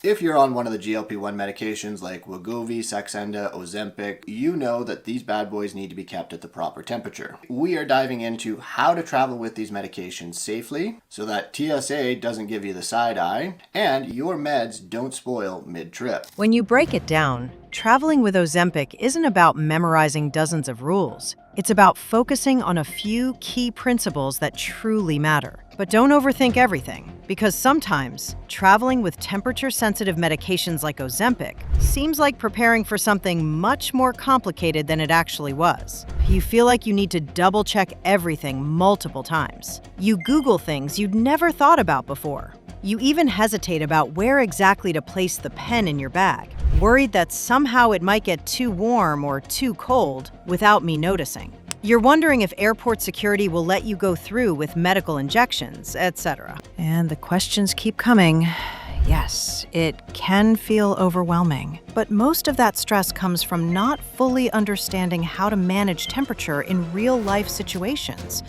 If you're on one of the GLP-1 medications like Wegovy, Saxenda, Ozempic, you know that these bad boys need to be kept at the proper temperature. We are diving into how to travel with these medications safely so that TSA doesn't give you the side eye and your meds don't spoil mid-trip. When you break it down, traveling with Ozempic isn't about memorizing dozens of rules. It's about focusing on a few key principles that truly matter. But don't overthink everything, because sometimes traveling with temperature-sensitive medications like Ozempic seems like preparing for something much more complicated than it actually was. You feel like you need to double-check everything multiple times. You Google things you'd never thought about before. You even hesitate about where exactly to place the pen in your bag, worried that somehow it might get too warm or too cold without me noticing. You're wondering if airport security will let you go through with medical injections, etc. And the questions keep coming. Yes, it can feel overwhelming, but most of that stress comes from not fully understanding how to manage temperature in real-life situations.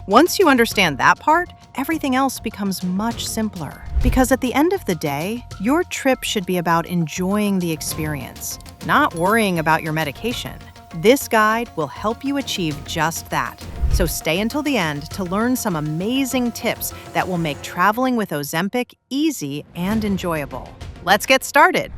Once you understand that part, everything else becomes much simpler. Because at the end of the day, your trip should be about enjoying the experience, not worrying about your medication. This guide will help you achieve just that. So stay until the end to learn some amazing tips that will make traveling with Ozempic easy and enjoyable. Let's get started.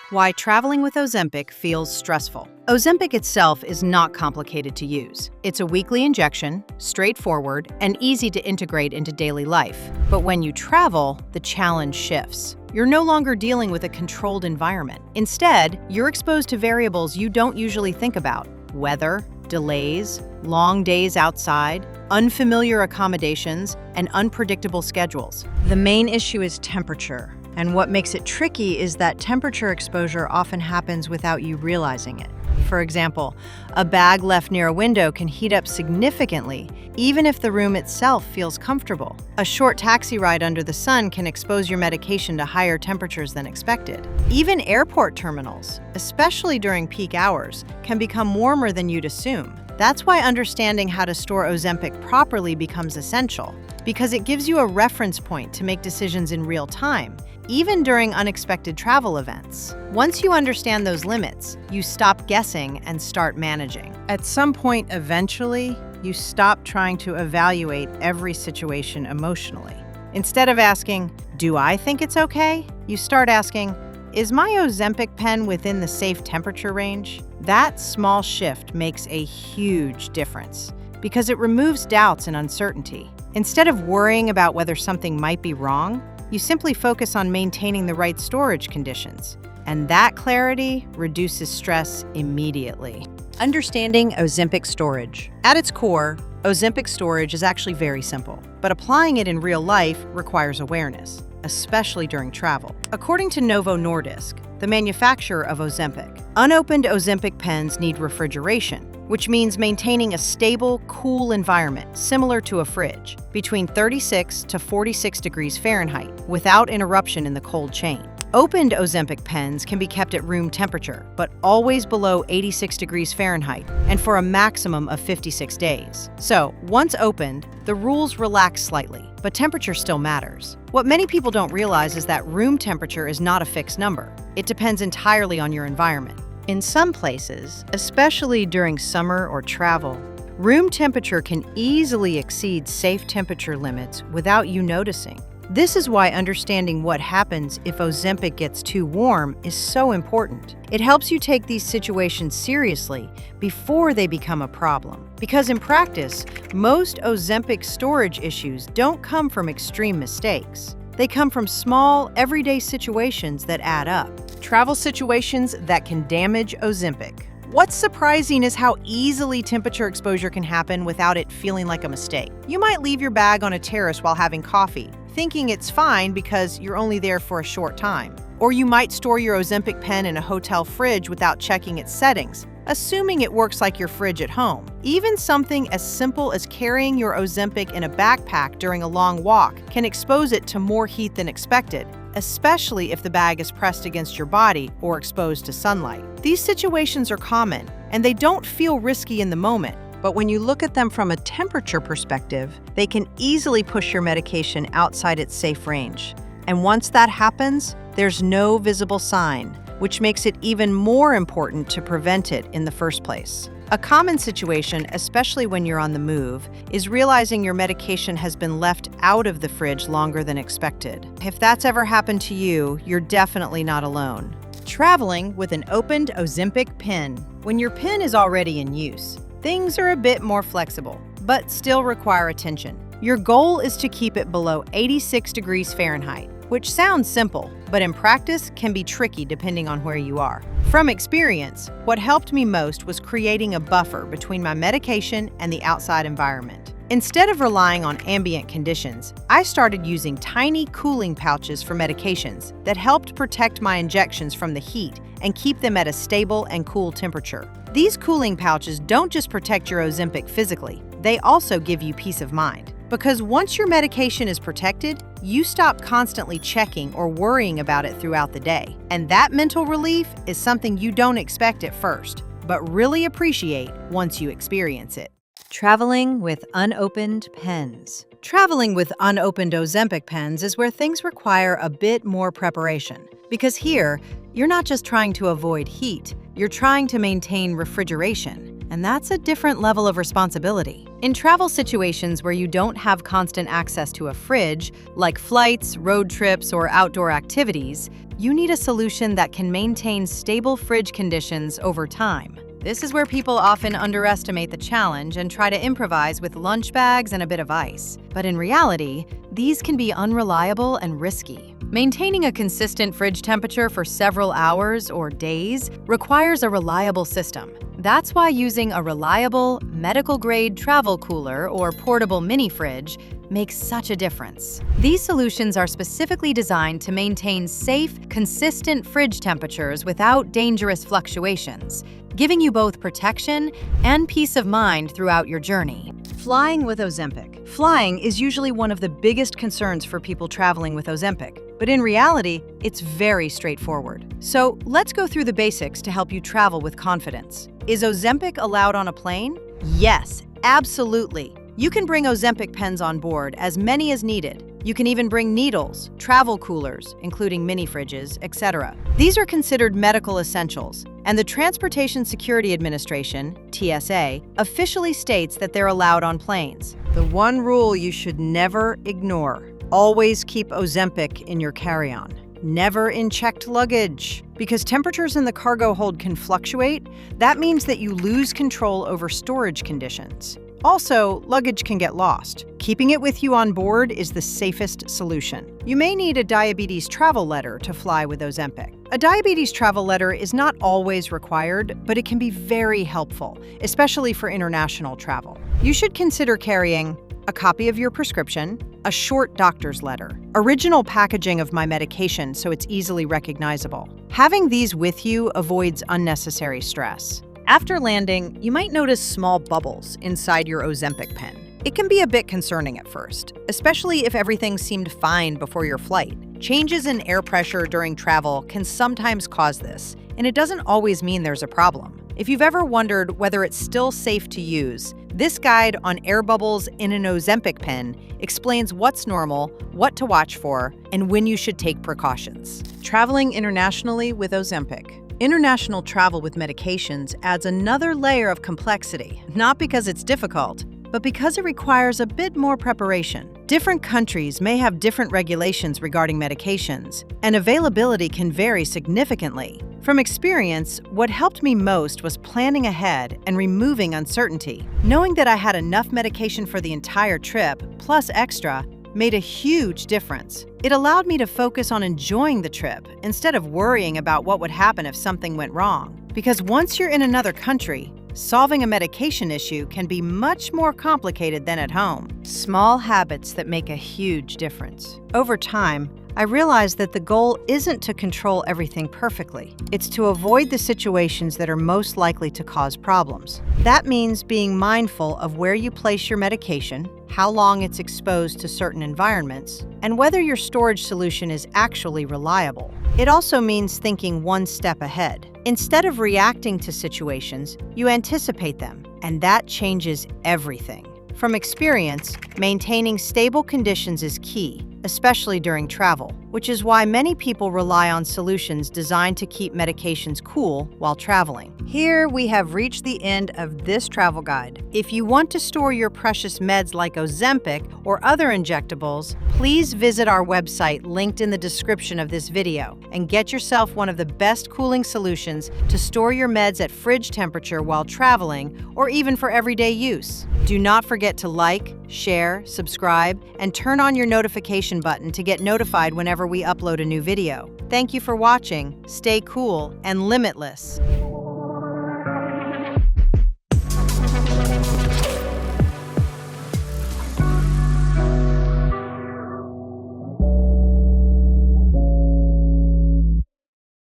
Why traveling with Ozempic feels stressful. Ozempic itself is not complicated to use. It's a weekly injection, straightforward, and easy to integrate into daily life. But when you travel, the challenge shifts. You're no longer dealing with a controlled environment. Instead, you're exposed to variables you don't usually think about: weather, delays, long days outside, unfamiliar accommodations, and unpredictable schedules. The main issue is temperature. And what makes it tricky is that temperature exposure often happens without you realizing it. For example, a bag left near a window can heat up significantly, even if the room itself feels comfortable. A short taxi ride under the sun can expose your medication to higher temperatures than expected. Even airport terminals, especially during peak hours, can become warmer than you'd assume. That's why understanding how to store Ozempic properly becomes essential, because it gives you a reference point to make decisions in real time, even during unexpected travel events. Once you understand those limits, you stop guessing and start managing. At some point, eventually, you stop trying to evaluate every situation emotionally. Instead of asking, "Do I think it's okay?" you start asking, "Is my Ozempic pen within the safe temperature range?" That small shift makes a huge difference because it removes doubts and uncertainty. Instead of worrying about whether something might be wrong, you simply focus on maintaining the right storage conditions. And that clarity reduces stress immediately. Understanding Ozempic storage. At its core, Ozempic storage is actually very simple, but applying it in real life requires awareness, especially during travel. According to Novo Nordisk, the manufacturer of Ozempic, unopened Ozempic pens need refrigeration, which means maintaining a stable, cool environment similar to a fridge, between 36 to 46 degrees Fahrenheit, without interruption in the cold chain. Opened Ozempic pens can be kept at room temperature, but always below 86 degrees Fahrenheit, and for a maximum of 56 days. So, once opened, the rules relax slightly, but temperature still matters. What many people don't realize is that room temperature is not a fixed number. It depends entirely on your environment. In some places, especially during summer or travel, room temperature can easily exceed safe temperature limits without you noticing. This is why understanding what happens if Ozempic gets too warm is so important. It helps you take these situations seriously before they become a problem. Because in practice, most Ozempic storage issues don't come from extreme mistakes. They come from small, everyday situations that add up. Travel situations that can damage Ozempic. What's surprising is how easily temperature exposure can happen without it feeling like a mistake. You might leave your bag on a terrace while having coffee, thinking it's fine because you're only there for a short time. Or you might store your Ozempic pen in a hotel fridge without checking its settings, assuming it works like your fridge at home. Even something as simple as carrying your Ozempic in a backpack during a long walk can expose it to more heat than expected, especially if the bag is pressed against your body or exposed to sunlight. These situations are common, and they don't feel risky in the moment, But when you look at them from a temperature perspective, they can easily push your medication outside its safe range. And once that happens, there's no visible sign, which makes it even more important to prevent it in the first place. A common situation, especially when you're on the move, is realizing your medication has been left out of the fridge longer than expected. If that's ever happened to you, you're definitely not alone. Traveling with an opened Ozempic pen. When your pen is already in use, things are a bit more flexible, but still require attention. Your goal is to keep it below 86 degrees Fahrenheit, which sounds simple, but in practice can be tricky depending on where you are. From experience, what helped me most was creating a buffer between my medication and the outside environment. Instead of relying on ambient conditions, I started using tiny cooling pouches for medications that helped protect my injections from the heat and keep them at a stable and cool temperature. These cooling pouches don't just protect your Ozempic physically, they also give you peace of mind. Because once your medication is protected, you stop constantly checking or worrying about it throughout the day. And that mental relief is something you don't expect at first, but really appreciate once you experience it. Traveling with unopened pens. Traveling with unopened Ozempic pens is where things require a bit more preparation. Because here, you're not just trying to avoid heat, you're trying to maintain refrigeration. And that's a different level of responsibility. In travel situations where you don't have constant access to a fridge, like flights, road trips, or outdoor activities, you need a solution that can maintain stable fridge conditions over time. This is where people often underestimate the challenge and try to improvise with lunch bags and a bit of ice. But in reality, these can be unreliable and risky. Maintaining a consistent fridge temperature for several hours or days requires a reliable system. That's why using a reliable, medical-grade travel cooler or portable mini-fridge makes such a difference. These solutions are specifically designed to maintain safe, consistent fridge temperatures without dangerous fluctuations, giving you both protection and peace of mind throughout your journey. Flying with Ozempic. Flying is usually one of the biggest concerns for people traveling with Ozempic, but in reality, it's very straightforward. So let's go through the basics to help you travel with confidence. Is Ozempic allowed on a plane? Yes, absolutely. You can bring Ozempic pens on board, as many as needed. You can even bring needles, travel coolers, including mini fridges, etc. These are considered medical essentials, and the Transportation Security Administration, TSA, officially states that they're allowed on planes. The one rule you should never ignore: always keep Ozempic in your carry-on. Never in checked luggage. Because temperatures in the cargo hold can fluctuate, that means that you lose control over storage conditions. Also, luggage can get lost. Keeping it with you on board is the safest solution. You may need a diabetes travel letter to fly with Ozempic. A diabetes travel letter is not always required, but it can be very helpful, especially for international travel. You should consider carrying a copy of your prescription, a short doctor's letter, original packaging of my medication so it's easily recognizable. Having these with you avoids unnecessary stress. After landing, you might notice small bubbles inside your Ozempic pen. It can be a bit concerning at first, especially if everything seemed fine before your flight. Changes in air pressure during travel can sometimes cause this, and it doesn't always mean there's a problem. If you've ever wondered whether it's still safe to use, this guide on air bubbles in an Ozempic pen explains what's normal, what to watch for, and when you should take precautions. Traveling internationally with Ozempic. International travel with medications adds another layer of complexity, not because it's difficult, but because it requires a bit more preparation. Different countries may have different regulations regarding medications, and availability can vary significantly. From experience, what helped me most was planning ahead and removing uncertainty. Knowing that I had enough medication for the entire trip, plus extra, made a huge difference. It allowed me to focus on enjoying the trip instead of worrying about what would happen if something went wrong. Because once you're in another country, solving a medication issue can be much more complicated than at home. Small habits that make a huge difference. Over time, I realized that the goal isn't to control everything perfectly. It's to avoid the situations that are most likely to cause problems. That means being mindful of where you place your medication, how long it's exposed to certain environments, and whether your storage solution is actually reliable. It also means thinking one step ahead. Instead of reacting to situations, you anticipate them, and that changes everything. From experience, maintaining stable conditions is key, especially during travel, which is why many people rely on solutions designed to keep medications cool while traveling. Here we have reached the end of this travel guide. If you want to store your precious meds like Ozempic or other injectables, please visit our website linked in the description of this video and get yourself one of the best cooling solutions to store your meds at fridge temperature while traveling or even for everyday use. Do not forget to like, share, subscribe, and turn on your notification button to get notified whenever we upload a new video. Thank you for watching. Stay cool and limitless.